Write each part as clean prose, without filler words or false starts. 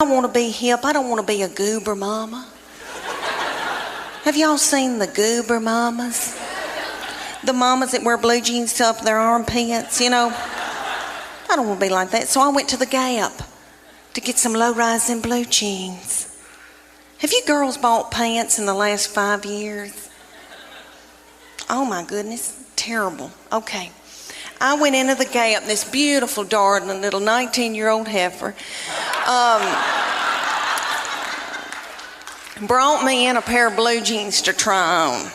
want to be hip. I don't want to be a Goober Mama. Have y'all seen the Goober Mamas? The mamas that wear blue jeans to up their armpits, you know. I don't want to be like that. So I went to the Gap to get some low-rising blue jeans. Have you girls bought pants in the last 5 years? Oh my goodness, terrible. Okay. I went into the Gap, this beautiful, darling little 19-year-old heifer brought me in a pair of blue jeans to try on.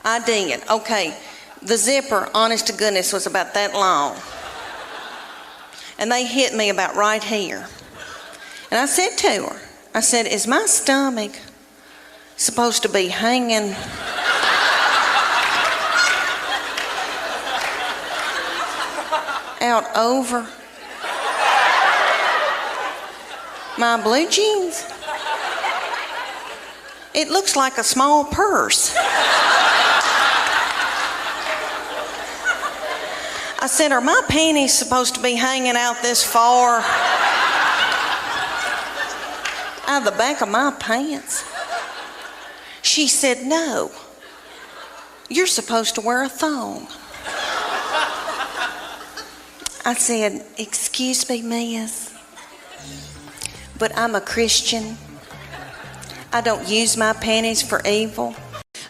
I did. Okay, the zipper, honest to goodness, was about that long. And they hit me about right here. And I said to her, I said, is my stomach supposed to be hanging out over my blue jeans? It looks like a small purse. I said, are my panties supposed to be hanging out this far out of the back of my pants? She said, no, you're supposed to wear a thong. I said, excuse me, miss, but I'm a Christian. I don't use my panties for evil.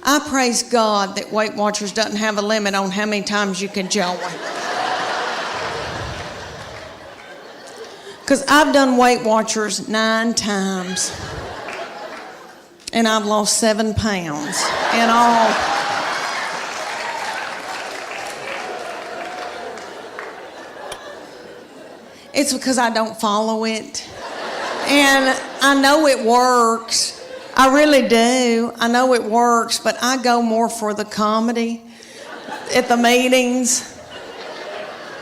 I praise God that Weight Watchers doesn't have a limit on how many times you can join. Because I've done Weight Watchers 9 times. And I've lost 7 pounds in all. It's because I don't follow it. And I know it works. I really do. I know it works, but I go more for the comedy at the meetings.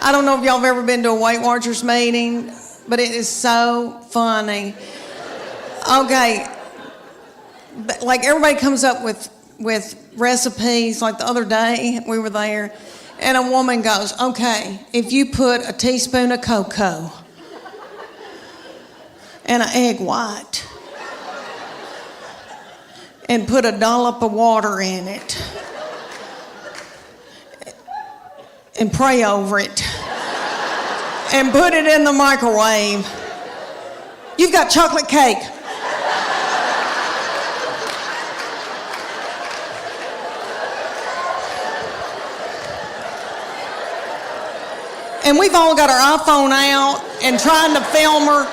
I don't know if y'all have ever been to a Weight Watchers meeting, but it is so funny. Okay, but like everybody comes up with recipes. Like the other day, we were there, and a woman goes, okay, if you put a teaspoon of cocoa and an egg white and put a dollop of water in it and pray over it and put it in the microwave, you've got chocolate cake. And we've all got our iPhone out and trying to film her.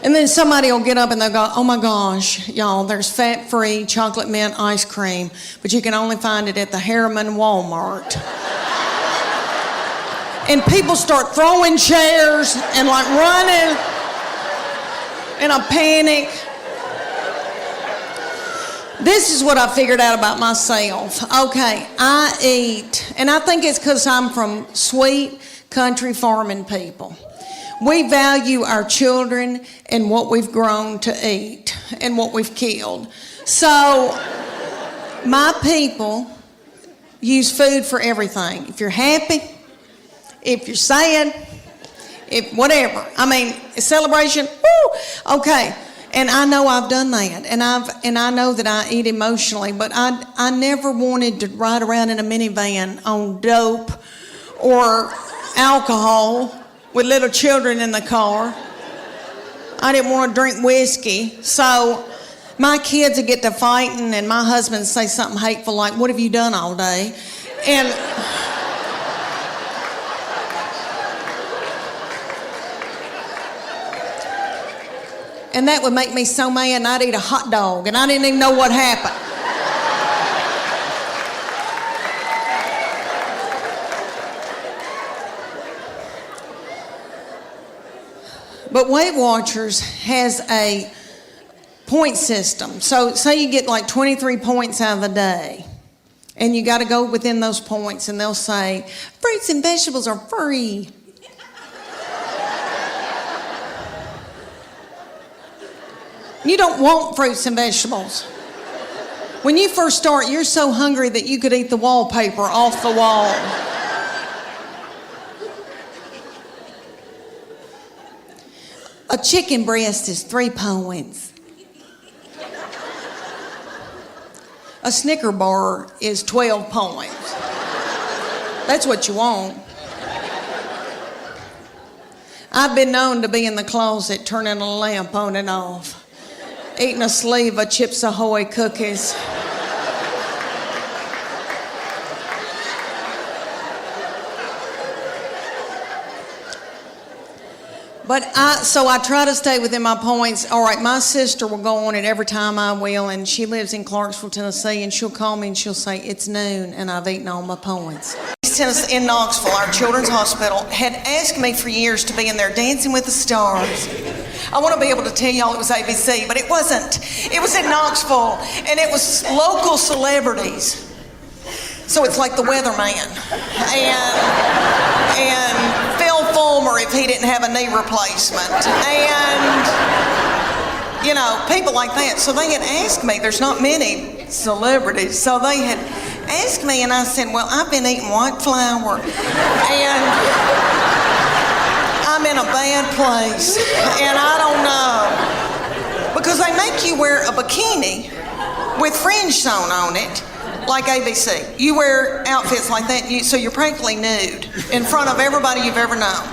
And then somebody will get up and they'll go, oh my gosh, y'all, there's fat-free chocolate mint ice cream, but you can only find it at the Harriman Walmart. And people start throwing chairs and like running in a panic. This is what I figured out about myself. Okay, I eat, and I think it's because I'm from sweet country farming people. We value our children and what we've grown to eat and what we've killed. So my people use food for everything. If you're happy, if you're sad, if whatever. I mean, a celebration, woo, okay. And I know I've done that, and I know that I eat emotionally, but I never wanted to ride around in a minivan on dope or alcohol with little children in the car. I didn't want to drink whiskey, so my kids would get to fighting, and my husband would say something hateful like, "What have you done all day?" And that would make me so mad, and I'd eat a hot dog, and I didn't even know what happened. But Weight Watchers has a point system. So say you get like 23 points out of the day, and you got to go within those points, and they'll say, fruits and vegetables are free. You don't want fruits and vegetables. When you first start, you're so hungry that you could eat the wallpaper off the wall. A chicken breast is 3 points. A Snicker bar is 12 points. That's what you want. I've been known to be in the closet turning a lamp on and off, eating a sleeve of Chips Ahoy cookies. So I try to stay within my points. All right, my sister will go on it every time I will, and she lives in Clarksville, Tennessee, and she'll call me and she'll say, it's noon, and I've eaten all my points. Tennessee, in Knoxville, our children's hospital, had asked me for years to be in there Dancing with the Stars. I want to be able to tell y'all it was ABC, but it wasn't. It was in Knoxville, and it was local celebrities. So it's like the weatherman. And Phil Fulmer if he didn't have a knee replacement. And, you know, people like that. So they had asked me, there's not many celebrities, so they had asked me, and I said, well, I've been eating white flour, and I'm in a bad place, and I don't know. Because they make you wear a bikini with fringe sewn on it, like ABC. You wear outfits like that, so you're practically nude in front of everybody you've ever known.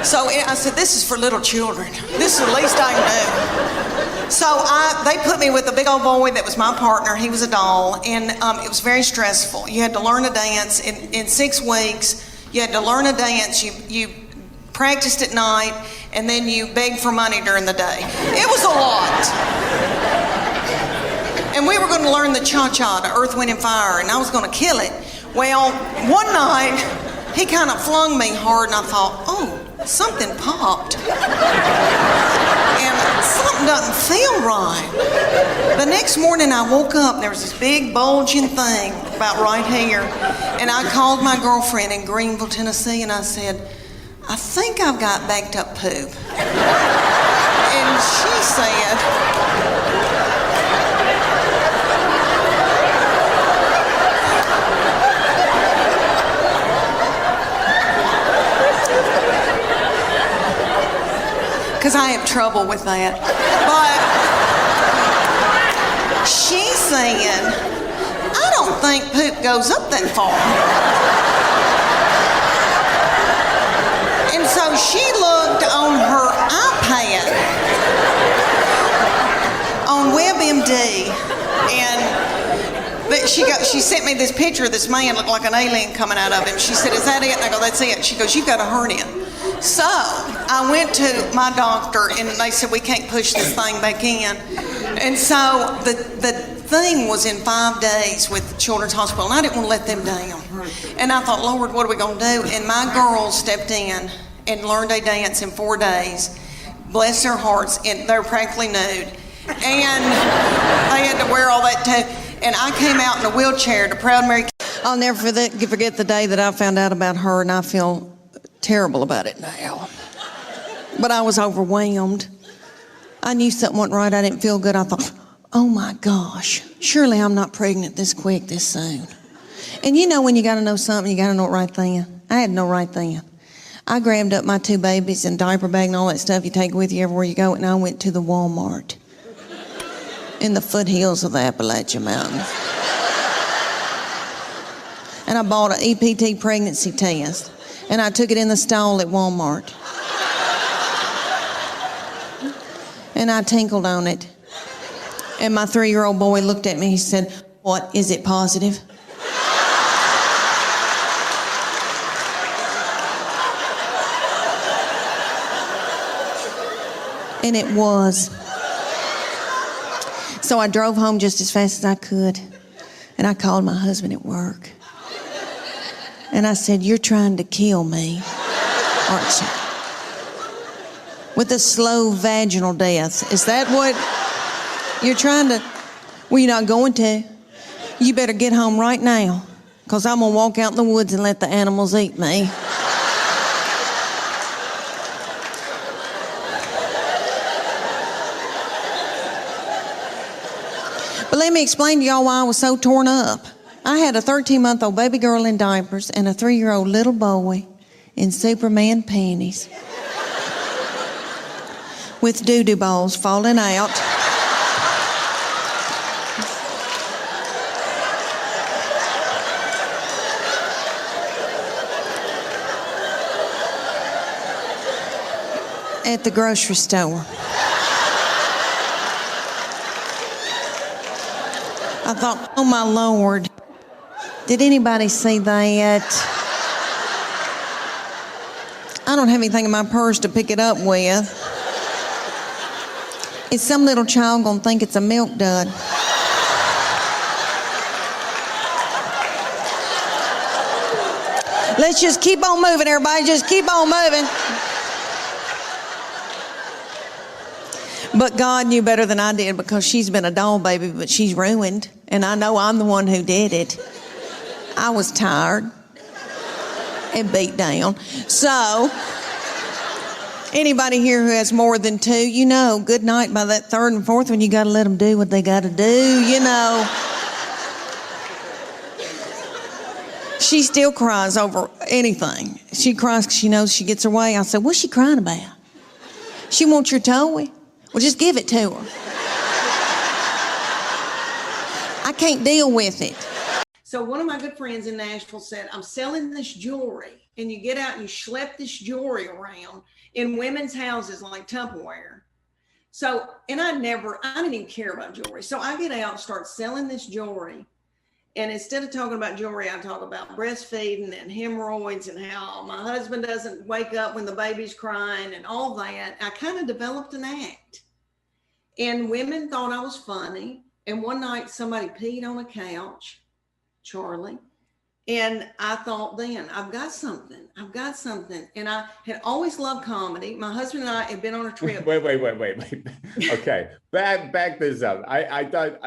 So I said, this is for little children. This is the least I can do. So they put me with a big old boy that was my partner. He was a doll, and it was very stressful. You had to learn a dance in 6 weeks. You had to learn a dance. You practiced at night, and then you begged for money during the day. It was a lot. And we were going to learn the cha-cha to Earth, Wind, and Fire, and I was going to kill it. Well, one night, he kind of flung me hard, and I thought, oh, something popped. And something doesn't feel right. The next morning, I woke up, and there was this big bulging thing about right here. And I called my girlfriend in Greenville, Tennessee, and I said, I think I've got backed up poop. And she said, because I have trouble with that. But she said, I don't think poop goes up that far. And so she looked on her iPad on WebMD, but she sent me this picture of this man looked like an alien coming out of him. She said, is that it? And I go, that's it. She goes, you've got a hernia. So I went to my doctor, and they said, we can't push this thing back in. And so the thing was in 5 days with the Children's Hospital, and I didn't want to let them down. And I thought, Lord, what are we going to do? And my girls stepped in and learned a dance in 4 days. Bless their hearts, and they're practically nude. And they had to wear all that too. And I came out in a wheelchair to Proud Mary. I'll never forget the day that I found out about her, and I feel terrible about it now. But I was overwhelmed. I knew something wasn't right. I didn't feel good. I thought, oh my gosh, surely I'm not pregnant this quick, this soon. And you know when you got to know something, you got to know it right then. I had to know right then. I grabbed up my 2 babies and diaper bag and all that stuff you take with you everywhere you go, and I went to the Walmart in the foothills of the Appalachian Mountains. And I bought an EPT pregnancy test. And I took it in the stall at Walmart. And I tinkled on it. And my 3-year-old boy looked at me. He said, what, is it positive? And it was. So I drove home just as fast as I could. And I called my husband at work. And I said, you're trying to kill me, aren't you? With a slow vaginal death. Is that what you're trying to? Well, you're not going to. You better get home right now, because I'm going to walk out in the woods and let the animals eat me. But let me explain to y'all why I was so torn up. I had a 13-month-old baby girl in diapers and a 3-year-old little boy in Superman panties. with doo-doo balls falling out. At the grocery store. I thought, oh my Lord, did anybody see that? I don't have anything in my purse to pick it up with. Is some little child gonna think it's a milk dud? Let's just keep on moving, everybody. Just keep on moving. But God knew better than I did, because she's been a doll baby, but she's ruined. And I know I'm the one who did it. I was tired and beat down. So, anybody here who has more than two, you know, good night by that third and fourth one, you got to let them do what they got to do, you know. She still cries over anything. She cries because she knows she gets her way. I said, what's she crying about? She wants your toy. Well, just give it to her. I can't deal with it. So one of my good friends in Nashville said, I'm selling this jewelry, and you get out and you schlep this jewelry around in women's houses like Tupperware. So, and I didn't even care about jewelry. So I get out and start selling this jewelry. And instead of talking about jewelry, I talk about breastfeeding and hemorrhoids and how my husband doesn't wake up when the baby's crying and all that. I kind of developed an act. And women thought I was funny. And one night somebody peed on a couch, Charlie. And I thought then, I've got something. And I had always loved comedy. My husband and I had been on a trip. Wait. Okay, back this up. I thought,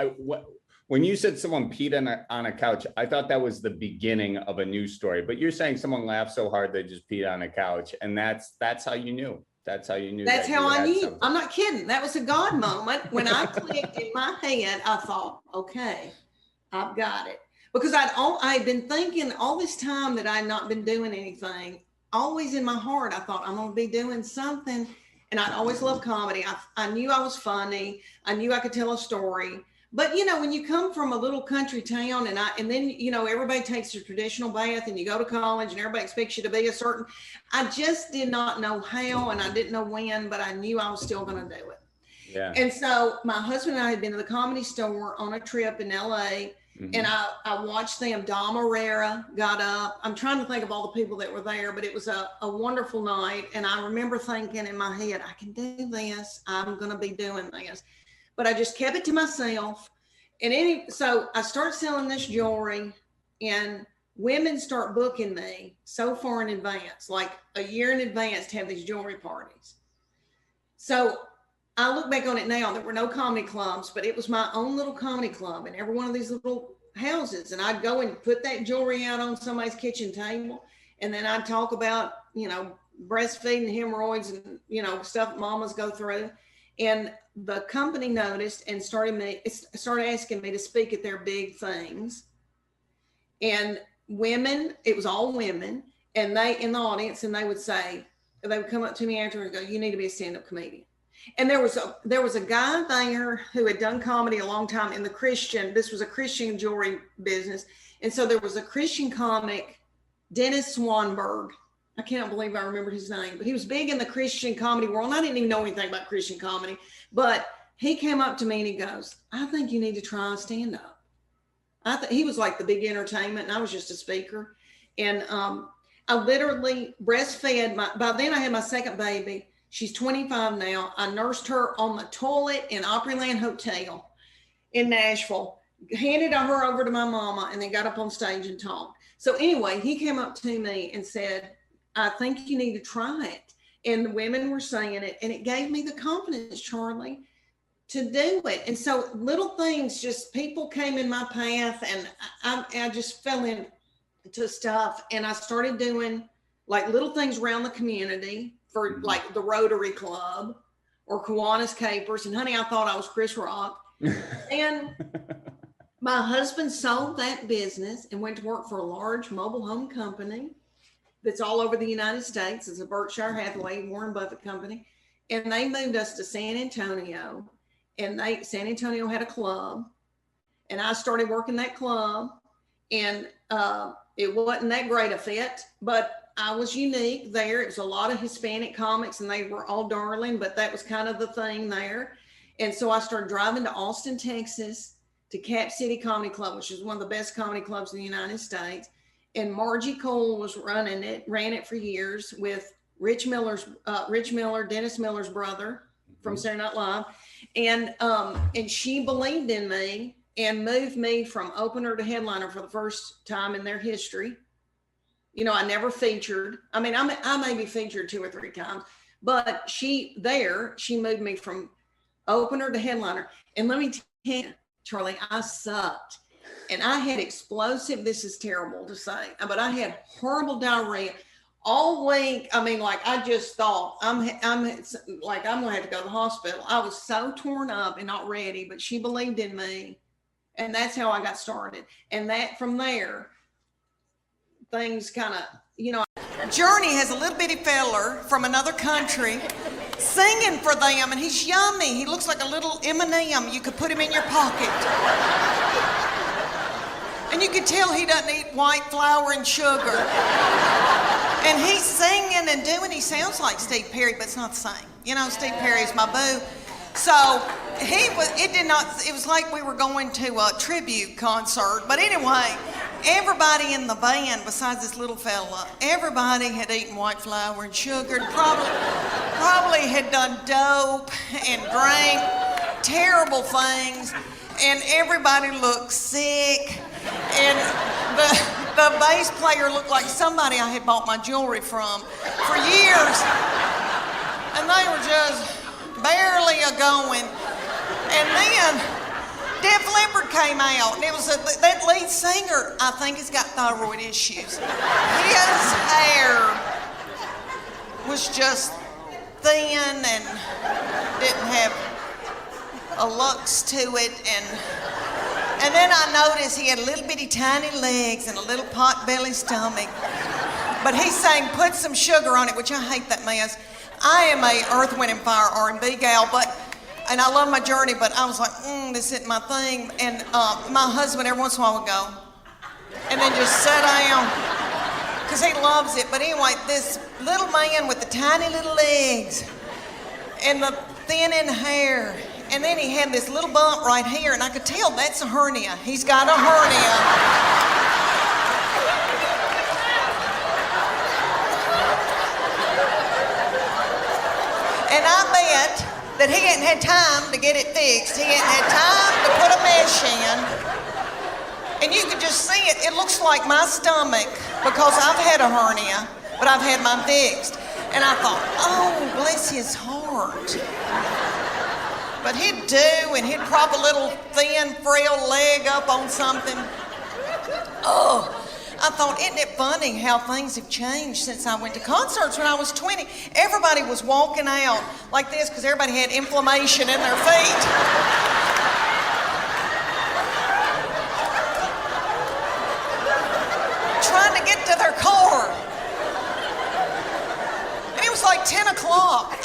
when you said someone peed on a couch, I thought that was the beginning of a news story. But you're saying someone laughed so hard they just peed on a couch, and that's how you knew. That's how you knew. That's how I knew. Something. I'm not kidding. That was a God moment. When I clicked in my head, I thought, okay, I've got it. Because I'd been thinking all this time that I'd not been doing anything. Always in my heart, I thought I'm going to be doing something. And I'd always loved comedy. I knew I was funny. I knew I could tell a story. But, you know, when you come from a little country town and then, you know, everybody takes a traditional bath and you go to college and everybody expects you to be a certain, I just did not know how and I didn't know when, but I knew I was still going to do it. Yeah. And so my husband and I had been to the Comedy Store on a trip in LA. Mm-hmm. And I watched them. Dom Herrera got up. I'm trying to think of all the people that were there, but it was a wonderful night. And I remember thinking in my head, I can do this. I'm going to be doing this. But I just kept it to myself. And so I start selling this jewelry, and women start booking me so far in advance, like a year in advance, to have these jewelry parties. So I look back on it now, there were no comedy clubs, but it was my own little comedy club in every one of these little houses. And I'd go and put that jewelry out on somebody's kitchen table. And then I'd talk about, you know, breastfeeding, hemorrhoids, and, you know, stuff mamas go through. And the company noticed and started asking me to speak at their big things. And women, it was all women, and they in the audience, and they would come up to me afterwards and go, you need to be a stand-up comedian. And there was a guy there who had done comedy a long time in this was a Christian jewelry business. And so there was a Christian comic, Dennis Swanberg. I cannot believe I remembered his name, but he was big in the Christian comedy world. And I didn't even know anything about Christian comedy, but he came up to me and he goes, I think you need to try stand-up. He was like the big entertainment, and I was just a speaker. And I literally breastfed by then I had my second baby. She's 25 now. I nursed her on the toilet in Opryland Hotel in Nashville, handed her over to my mama, and then got up on stage and talked. So anyway, he came up to me and said, I think you need to try it. And the women were saying it, and it gave me the confidence, Charlie, to do it. And so little things, just people came in my path, and I just fell into stuff. And I started doing like little things around the community for like the Rotary Club or Kiwanis Capers. And honey, I thought I was Chris Rock. And my husband sold that business and went to work for a large mobile home company that's all over the United States. It's a Berkshire Hathaway, Warren Buffett company. and they moved us to San Antonio, and San Antonio had a club, and I started working that club, and it wasn't that great a fit, but I was unique there. It was a lot of Hispanic comics, and they were all darling, but that was kind of the thing there. And so I started driving to Austin, Texas, to Cap City Comedy Club, which is one of the best comedy clubs in the United States. And Margie Cole was ran it for years with Rich Miller, Dennis Miller's brother from Saturday Night Live. And she believed in me and moved me from opener to headliner for the first time in their history. You know, I never featured. I mean, I maybe featured 2 or 3 times, but she moved me from opener to headliner. And let me tell you, Charlie, I sucked. And I had explosive, this is terrible to say, but I had horrible diarrhea all week. I mean, like, I just thought I'm like, I'm gonna have to go to the hospital. I was so torn up and not ready, but she believed in me. And that's how I got started. And that from there, things kind of, you know. Journey has a little bitty feller from another country singing for them, and he's yummy. He looks like a little M&M. You could put him in your pocket. And you can tell he doesn't eat white flour and sugar. And he's singing and doing, he sounds like Steve Perry, but it's not the same. You know, Steve Perry's my boo. So it was like we were going to a tribute concert. But anyway, everybody in the band, besides this little fella, everybody had eaten white flour and sugar, and probably had done dope and drank terrible things, and everybody looked sick, and the bass player looked like somebody I had bought my jewelry from for years, and they were just barely a-going. And then Def Leppard came out, and it was that lead singer, I think, has got thyroid issues. His hair was just thin and didn't have a lux to it, and then I noticed he had little bitty tiny legs and a little pot belly stomach. But he sang "Put Some Sugar on It," which I hate that mess. I am a Earth, Wind and Fire R&B gal, and I love my Journey, but I was like, this isn't my thing. And my husband every once in a while would go, and then just sit down, because he loves it. But anyway, this little man with the tiny little legs and the thinning hair, and then he had this little bump right here, and I could tell that's a hernia. He's got a hernia. And I bet that he hadn't had time to get it fixed. He hadn't had time to put a mesh in. And you could just see it. It looks like my stomach, because I've had a hernia, but I've had mine fixed. And I thought, oh, bless his heart. But he'd and he'd prop a little thin, frail leg up on something. Oh, I thought, isn't it funny how things have changed since I went to concerts when I was 20? Everybody was walking out like this because everybody had inflammation in their feet. Trying to get to their car. And it was like 10 o'clock.